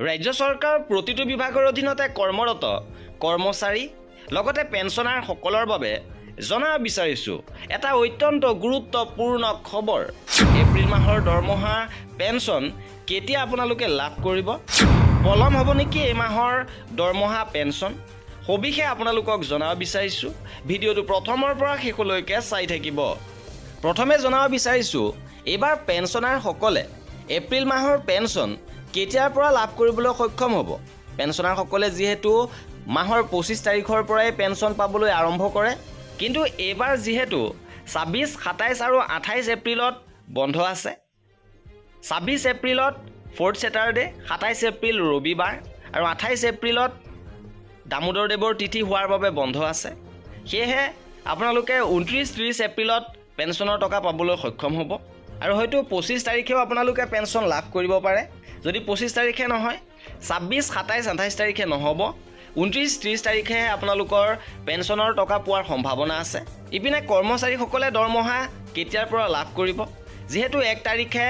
ৰাজ্য চৰকাৰ প্ৰতিটো বিভাগৰ অধীনতে কৰ্মৰত কৰ্মচাৰী লগতে পেঞ্চনাৰ সকলৰ বাবে জনাব বিচাৰিছোঁ এটা অত্যন্ত গুৰুত্বপূৰ্ণ খবৰ। এপ্ৰিল মাহৰ দৰমহা পেঞ্চন কেতিয়া আপোনালোকে লাভ কৰিব? পলম হ'ব নেকি এই মাহৰ দৰমহা পেঞ্চন? সবিশেষ আপোনালোকক জনাব বিচাৰিছোঁ। ভিডিঅ'টো প্ৰথমৰ পৰা শেষলৈকে চাই থাকিব। প্ৰথমে জনাব বিচাৰিছোঁ এইবাৰ পেঞ্চনাৰসকলে এপ্ৰিল মাহৰ পেঞ্চন কেতিয়াৰ পৰা লাভ কৰিবলৈ সক্ষম হ'ব। পেঞ্চনাৰসকলে যিহেতু মাহৰ 25 তাৰিখৰ পৰাই পেঞ্চন পাবলৈ আৰম্ভ কৰে, কিন্তু এইবাৰ যিহেতু 26, 27 আৰু 28 এপ্ৰিলত বন্ধ আছে, 26 এপ্ৰিলত ফৰ্থ ছেটাৰডে, 27 এপ্ৰিল ৰবিবাৰ আৰু 28 এপ্ৰিলত দামোদৰদেৱৰ তিথি হোৱাৰ বাবে বন্ধ আছে। সেয়েহে আপোনালোকে 29, 30 এপ্ৰিলত পেঞ্চনৰ টকা পাবলৈ সক্ষম হ'ব আৰু হয়তো 25 তাৰিখেও আপোনালোকে পেঞ্চন লাভ কৰিব পাৰে। যদি 25 তাৰিখে নহয়, 26, 27, 28 তাৰিখে নহ'ব, 29, 30 তাৰিখেহে আপোনালোকৰ পেঞ্চনৰ টকা পোৱাৰ সম্ভাৱনা আছে। ইপিনে কৰ্মচাৰীসকলে দৰমহা কেতিয়াৰ পৰা লাভ কৰিব? যিহেতু 1 তাৰিখে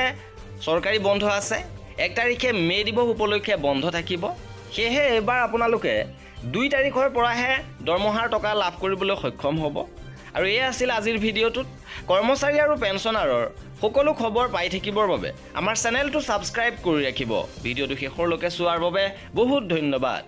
চৰকাৰী বন্ধ আছে, 1 তাৰিখে মে' দিৱস উপলক্ষে বন্ধ থাকিব, সেয়েহে এইবাৰ আপোনালোকে 2 তাৰিখৰ পৰাহে দৰমহাৰ টকা লাভ কৰিবলৈ সক্ষম হ'ব। আৰু এয়া আছিল আজিৰ ভিডিঅ'টোত। কৰ্মচাৰী আৰু পেঞ্চনাৰৰ সকলো খবৰ পাই থাকিবৰ বাবে আমাৰ চেনেলটো ছাবস্ক্ৰাইব কৰি ৰাখিব। ভিডিঅ'টো শেষলৈকে চোৱাৰ বাবে বহুত ধন্যবাদ।